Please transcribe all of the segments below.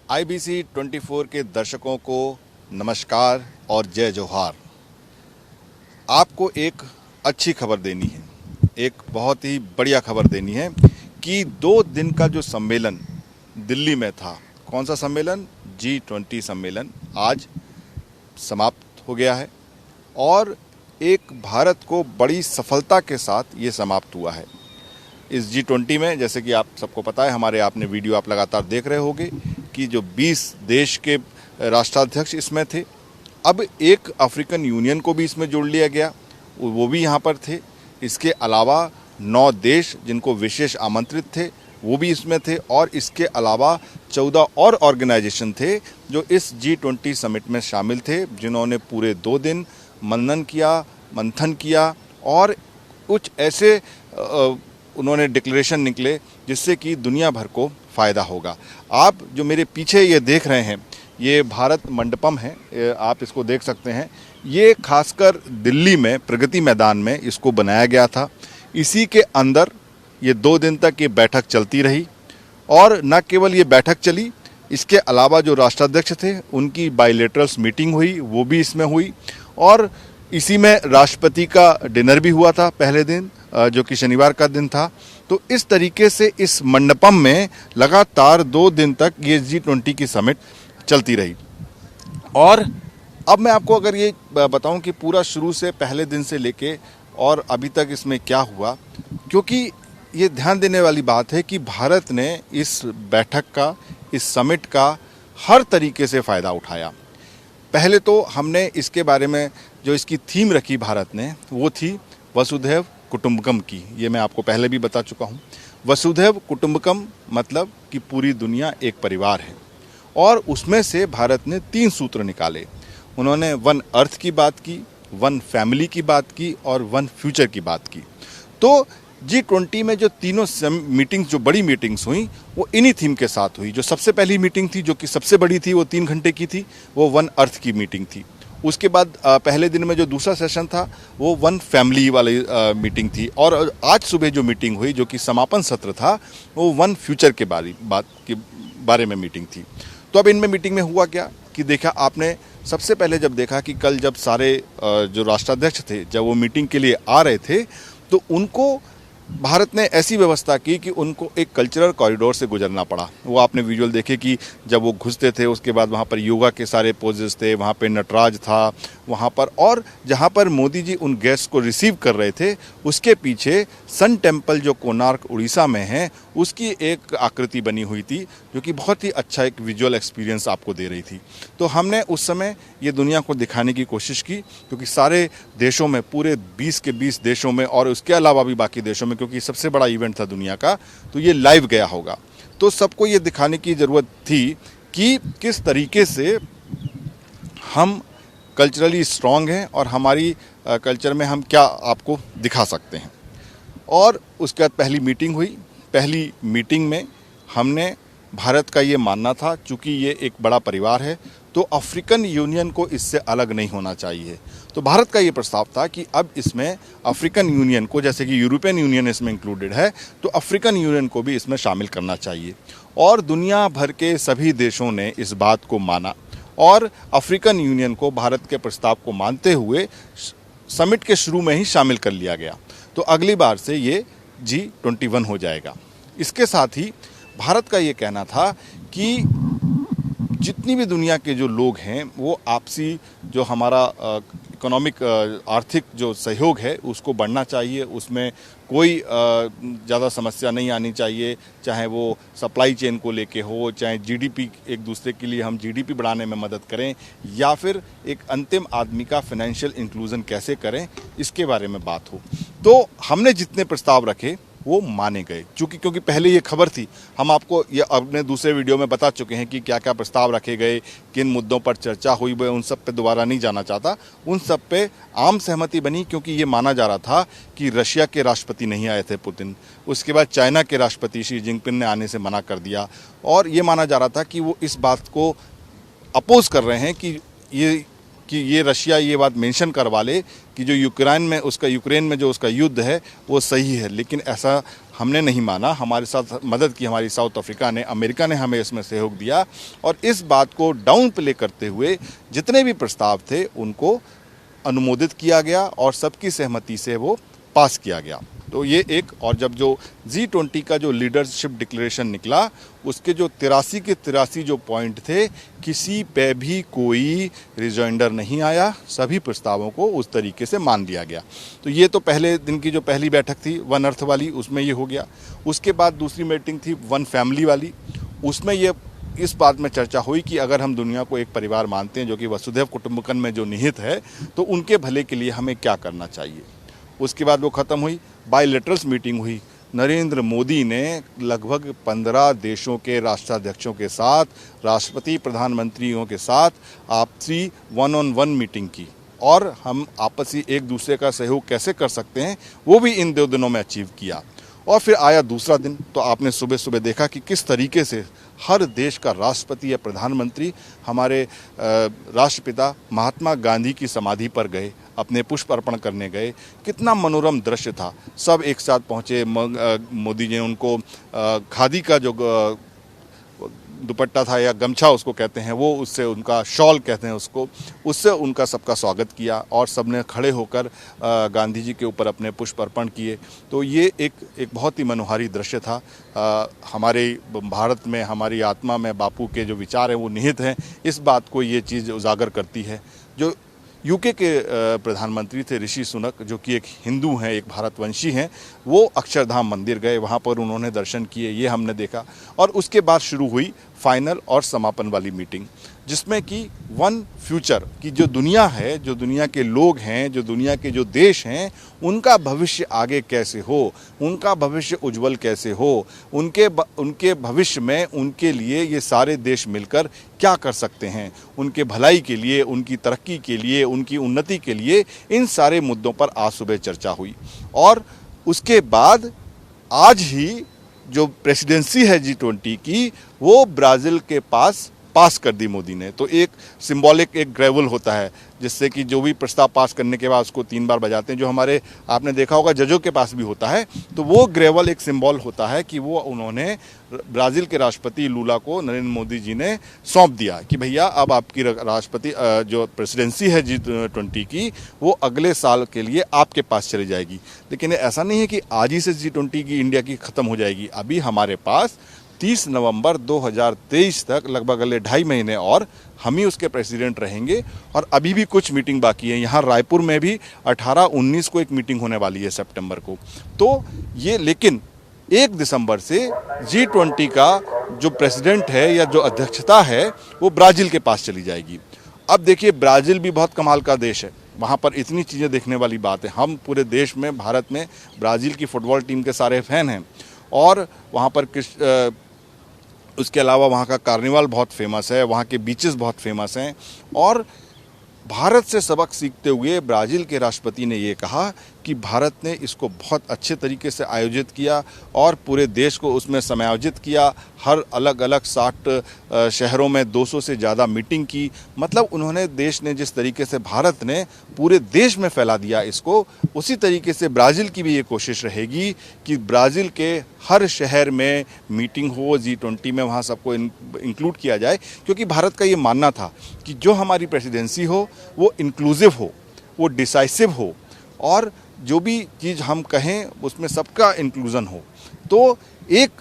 IBC 24 के दर्शकों को नमस्कार और जय जोहार। आपको एक अच्छी खबर देनी है, एक बहुत ही बढ़िया खबर देनी है कि 2 दिन का जो सम्मेलन दिल्ली में था, कौन सा सम्मेलन? G20 सम्मेलन आज समाप्त हो गया है और एक भारत को बड़ी सफलता के साथ ये समाप्त हुआ है। इस G20 में जैसे कि आप सबको पता है, हमारे आपने वीडियो आप लगातार देख रहे होंगे कि जो 20 देश के राष्ट्राध्यक्ष इसमें थे। अब एक अफ्रीकन यूनियन को भी इसमें जोड़ लिया गया, वो भी यहाँ पर थे। इसके अलावा 9 देश जिनको विशेष आमंत्रित थे वो भी इसमें थे और इसके अलावा 14 और ऑर्गेनाइजेशन थे जो इस G20 समिट में शामिल थे, जिन्होंने पूरे 2 दिन मनन किया, मंथन किया और कुछ ऐसे उन्होंने डिक्लेरेशन निकले जिससे कि दुनिया भर को फ़ायदा होगा। आप जो मेरे पीछे ये देख रहे हैं, ये भारत मंडपम है, आप इसको देख सकते हैं। ये खासकर दिल्ली में प्रगति मैदान में इसको बनाया गया था। इसी के अंदर ये 2 दिन तक ये बैठक चलती रही और न केवल ये बैठक चली, इसके अलावा जो राष्ट्राध्यक्ष थे उनकी बायलैटरल्स मीटिंग हुई, वो भी इसमें हुई और इसी में राष्ट्रपति का डिनर भी हुआ था पहले दिन, जो कि शनिवार का दिन था। तो इस तरीके से इस मंडपम में लगातार 2 दिन तक ये G20 की समिट चलती रही। और अब मैं आपको अगर ये बताऊं कि पूरा शुरू से पहले दिन से लेके और अभी तक इसमें क्या हुआ, क्योंकि ये ध्यान देने वाली बात है कि भारत ने इस बैठक का, इस समिट का हर तरीके से फ़ायदा उठाया। पहले तो हमने इसके बारे में जो इसकी थीम रखी भारत ने, वो थी वसुधैव कुटुंबकम की। ये मैं आपको पहले भी बता चुका हूँ। वसुधैव कुटुंबकम मतलब कि पूरी दुनिया एक परिवार है और उसमें से भारत ने 3 सूत्र निकाले। उन्होंने 1 अर्थ की बात की, 1 फैमिली की बात की और 1 फ्यूचर की बात की। तो G20 में जो तीनों मीटिंग्स, जो बड़ी मीटिंग्स हुई, वो इन्हीं थीम के साथ हुई। जो सबसे पहली मीटिंग थी, जो कि सबसे बड़ी थी, वो 3 घंटे की थी, वो 1 अर्थ की मीटिंग थी। उसके बाद पहले दिन में जो दूसरा सेशन था वो 1 फैमिली वाली मीटिंग थी और आज सुबह जो मीटिंग हुई, जो कि समापन सत्र था, वो 1 फ्यूचर के बारे में मीटिंग थी। तो अब इनमें मीटिंग में हुआ क्या कि देखा आपने, सबसे पहले जब देखा कि कल जब सारे जो राष्ट्राध्यक्ष थे, जब वो मीटिंग के लिए आ रहे थे, तो उनको भारत ने ऐसी व्यवस्था की कि उनको एक कल्चरल कॉरिडोर से गुजरना पड़ा। वो आपने विजुअल देखे कि जब वो घुसते थे उसके बाद वहाँ पर योगा के सारे पोजेस थे, वहाँ पे नटराज था वहाँ पर, और जहाँ पर मोदी जी उन गेस्ट को रिसीव कर रहे थे उसके पीछे सन टेम्पल जो कोणार्क उड़ीसा में है, उसकी एक आकृति बनी हुई थी, जो कि बहुत ही अच्छा एक विजुअल एक्सपीरियंस आपको दे रही थी। तो हमने उस समय ये दुनिया को दिखाने की कोशिश की, क्योंकि सारे देशों में, पूरे 20 के 20 देशों में और उसके अलावा भी बाकी देशों में, क्योंकि सबसे बड़ा इवेंट था दुनिया का, तो ये लाइव गया होगा। तो सबको ये दिखाने की ज़रूरत थी कि किस तरीके से हम कल्चरली स्ट्रॉन्ग हैं और हमारी कल्चर में हम क्या आपको दिखा सकते हैं। और उसके बाद पहली मीटिंग हुई। पहली मीटिंग में हमने, भारत का ये मानना था, चूँकि ये एक बड़ा परिवार है तो अफ्रीकन यूनियन को इससे अलग नहीं होना चाहिए। तो भारत का ये प्रस्ताव था कि अब इसमें अफ्रीकन यूनियन को, जैसे कि यूरोपियन यूनियन इसमें इंक्लूडेड है, तो अफ्रीकन यूनियन को भी इसमें शामिल करना चाहिए। और दुनिया भर के सभी देशों ने इस बात को माना और अफ्रीकन यूनियन को भारत के प्रस्ताव को मानते हुए समिट के शुरू में ही शामिल कर लिया गया। तो अगली बार से ये G21 हो जाएगा। इसके साथ ही भारत का ये कहना था कि जितनी भी दुनिया के जो लोग हैं, वो आपसी जो हमारा इकोनॉमिक, आर्थिक जो सहयोग है उसको बढ़ना चाहिए, उसमें कोई ज़्यादा समस्या नहीं आनी चाहिए, चाहे वो सप्लाई चेन को लेके हो, चाहे जीडीपी, एक दूसरे के लिए हम जीडीपी बढ़ाने में मदद करें, या फिर एक अंतिम आदमी का फाइनेंशियल इंक्लूजन कैसे करें, इसके बारे में बात हो। तो हमने जितने प्रस्ताव रखे वो माने गए, क्योंकि पहले ये खबर थी। हम आपको ये अपने दूसरे वीडियो में बता चुके हैं कि क्या क्या प्रस्ताव रखे गए, किन मुद्दों पर चर्चा हुई, मैं उन सब पे दोबारा नहीं जाना चाहता। उन सब पे आम सहमति बनी, क्योंकि ये माना जा रहा था कि रशिया के राष्ट्रपति नहीं आए थे, पुतिन। उसके बाद चाइना के राष्ट्रपति शी जिनपिंग ने आने से मना कर दिया और ये माना जा रहा था कि वो इस बात को अपोज कर रहे हैं कि ये रशिया ये बात मेंशन करवा ले कि जो यूक्रेन में जो उसका युद्ध है वो सही है। लेकिन ऐसा हमने नहीं माना, हमारे साथ मदद की हमारी साउथ अफ्रीका ने, अमेरिका ने हमें इसमें सहयोग दिया और इस बात को डाउन प्ले करते हुए जितने भी प्रस्ताव थे उनको अनुमोदित किया गया और सबकी सहमति से वो पास किया गया। तो ये एक, और जब जो G20 का जो लीडरशिप डिक्लेरेशन निकला उसके जो 83 के 83 जो पॉइंट थे, किसी पे भी कोई रिजॉइंडर नहीं आया, सभी प्रस्तावों को उस तरीके से मान लिया गया। तो ये तो पहले दिन की जो पहली बैठक थी वन अर्थ वाली, उसमें ये हो गया। उसके बाद दूसरी मीटिंग थी वन फैमिली वाली, उसमें ये इस बात में चर्चा हुई कि अगर हम दुनिया को एक परिवार मानते हैं जो कि वसुधैव कुटुंबकम में जो निहित है, तो उनके भले के लिए हमें क्या करना चाहिए। उसके बाद वो ख़त्म हुई, बायलैटरल्स मीटिंग हुई। नरेंद्र मोदी ने लगभग 15 देशों के राष्ट्राध्यक्षों के साथ, राष्ट्रपति प्रधानमंत्रियों के साथ आपसी 1-on-1 मीटिंग की और हम आपसी एक दूसरे का सहयोग कैसे कर सकते हैं वो भी इन 2 दिनों में अचीव किया। और फिर आया दूसरा दिन, तो आपने सुबह सुबह देखा कि किस तरीके से हर देश का राष्ट्रपति या प्रधानमंत्री हमारे राष्ट्रपिता महात्मा गांधी की समाधि पर गए, अपने पुष्प अर्पण करने गए। कितना मनोरम दृश्य था, सब एक साथ पहुँचे। मोदी जी ने उनको खादी का जो दुपट्टा था या गमछा उसको कहते हैं, वो उससे, उनका शॉल कहते हैं उसको, उससे उनका सबका स्वागत किया और सबने खड़े होकर गांधी जी के ऊपर अपने पुष्प अर्पण किए। तो ये एक बहुत ही मनोहारी दृश्य था। हमारे भारत में, हमारी आत्मा में बापू के जो विचार हैं वो निहित हैं, इस बात को ये चीज़ उजागर करती है। जो यूके के प्रधानमंत्री थे ऋषि सुनक, जो कि एक हिंदू हैं, एक भारतवंशी हैं, वो अक्षरधाम मंदिर गए, वहाँ पर उन्होंने दर्शन किए, ये हमने देखा। और उसके बाद शुरू हुई फाइनल और समापन वाली मीटिंग, जिसमें कि वन फ्यूचर की जो दुनिया है, जो दुनिया के लोग हैं, जो दुनिया के जो देश हैं, उनका भविष्य आगे कैसे हो, उनका भविष्य उज्जवल कैसे हो, उनके भविष्य में उनके लिए ये सारे देश मिलकर क्या कर सकते हैं, उनके भलाई के लिए, उनकी तरक्की के लिए, उनकी उन्नति के लिए, इन सारे मुद्दों पर आज सुबह चर्चा हुई। और उसके बाद आज ही जो प्रेसिडेंसी है G20 की, वो ब्राज़ील के पास कर दी मोदी ने। तो एक सिंबॉलिक एक ग्रेवल होता है, जिससे कि जो भी प्रस्ताव पास करने के बाद उसको 3 बार बजाते हैं, जो हमारे आपने देखा होगा जजों के पास भी होता है। तो वो ग्रेवल एक सिंबल होता है कि वो उन्होंने ब्राज़ील के राष्ट्रपति लूला को नरेंद्र मोदी जी ने सौंप दिया कि भैया अब आपकी राष्ट्रपति जो प्रेसिडेंसी है G20 की, वो अगले साल के लिए आपके पास चली जाएगी। लेकिन ऐसा नहीं है कि आज ही से G20 की इंडिया की ख़त्म हो जाएगी। अभी हमारे पास 30 नवंबर 2023 तक लगभग अगले 2.5 महीने और हम ही उसके प्रेसिडेंट रहेंगे। और अभी भी कुछ मीटिंग बाकी है। यहाँ रायपुर में भी 18-19 को एक मीटिंग होने वाली है सितंबर को। तो ये, लेकिन 1 दिसंबर से G20 का जो प्रेसिडेंट है या जो अध्यक्षता है वो ब्राज़ील के पास चली जाएगी। अब देखिए, ब्राज़ील भी बहुत कमाल का देश है, वहाँ पर इतनी चीज़ें देखने वाली बात है। हम पूरे देश में, भारत में ब्राज़ील की फुटबॉल टीम के सारे फैन हैं और वहाँ पर उसके अलावा वहाँ का कार्निवाल बहुत फेमस है, वहाँ के बीचेस बहुत फेमस हैं। और भारत से सबक सीखते हुए ब्राज़ील के राष्ट्रपति ने ये कहा कि भारत ने इसको बहुत अच्छे तरीके से आयोजित किया और पूरे देश को उसमें समायोजित किया। हर अलग अलग 60 शहरों में 200 से ज़्यादा मीटिंग की। मतलब उन्होंने, देश ने जिस तरीके से, भारत ने पूरे देश में फैला दिया इसको, उसी तरीके से ब्राज़ील की भी ये कोशिश रहेगी कि ब्राज़ील के हर शहर में मीटिंग हो G20 में, वहाँ सबको इंक्लूड किया जाए। क्योंकि भारत का ये मानना था कि जो हमारी प्रेसिडेंसी हो वो इंक्लूसिव हो, वो डिसाइसिव हो और जो भी चीज़ हम कहें उसमें सबका इंक्लूज़न हो। तो एक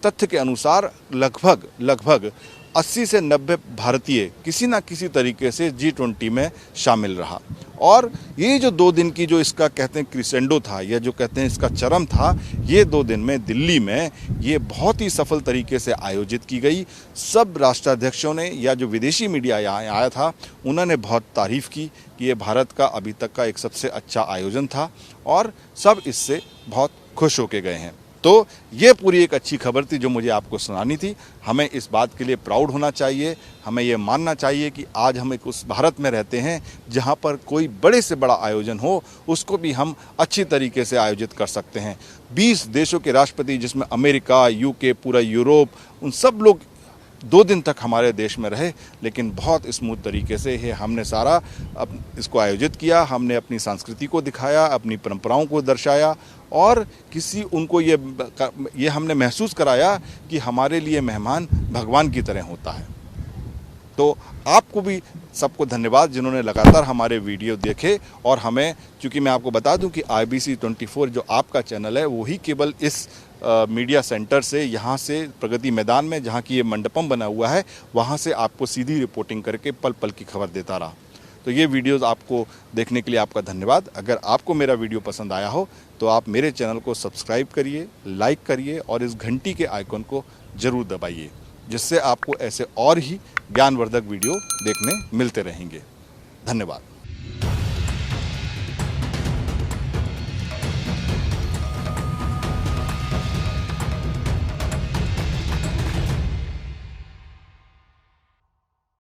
तथ्य के अनुसार लगभग 80 से 90 भारतीय किसी ना किसी तरीके से G20 में शामिल रहा। और ये जो 2 दिन की जो इसका कहते हैं क्रिसेंडो था, या जो कहते हैं इसका चरम था, ये 2 दिन में दिल्ली में ये बहुत ही सफल तरीके से आयोजित की गई। सब राष्ट्राध्यक्षों ने या जो विदेशी मीडिया यहाँ आया था, उन्होंने बहुत तारीफ़ की कि ये भारत का अभी तक का एक सबसे अच्छा आयोजन था और सब इससे बहुत खुश होके गए हैं। तो ये पूरी एक अच्छी खबर थी जो मुझे आपको सुनानी थी। हमें इस बात के लिए प्राउड होना चाहिए, हमें ये मानना चाहिए कि आज हम एक उस भारत में रहते हैं जहाँ पर कोई बड़े से बड़ा आयोजन हो उसको भी हम अच्छी तरीके से आयोजित कर सकते हैं। 20 देशों के राष्ट्रपति, जिसमें अमेरिका, यूके, पूरा यूरोप, उन सब लोग 2 दिन तक हमारे देश में रहे, लेकिन बहुत स्मूथ तरीके से ये हमने सारा इसको आयोजित किया। हमने अपनी संस्कृति को दिखाया, अपनी परंपराओं को दर्शाया और उनको ये हमने महसूस कराया कि हमारे लिए मेहमान भगवान की तरह होता है। तो आपको भी सबको धन्यवाद जिन्होंने लगातार हमारे वीडियो देखे और हमें, चूँकि मैं आपको बता दूं कि IBC 24 जो आपका चैनल है वही केवल इस मीडिया सेंटर से, यहाँ से प्रगति मैदान में जहाँ की ये मंडपम बना हुआ है, वहाँ से आपको सीधी रिपोर्टिंग करके पल पल की खबर देता रहा। तो ये वीडियोज़ आपको देखने के लिए आपका धन्यवाद। अगर आपको मेरा वीडियो पसंद आया हो तो आप मेरे चैनल को सब्सक्राइब करिए, लाइक करिए और इस घंटी के आइकन को ज़रूर दबाइए, जिससे आपको ऐसे और ही ज्ञानवर्धक वीडियो देखने मिलते रहेंगे। धन्यवाद।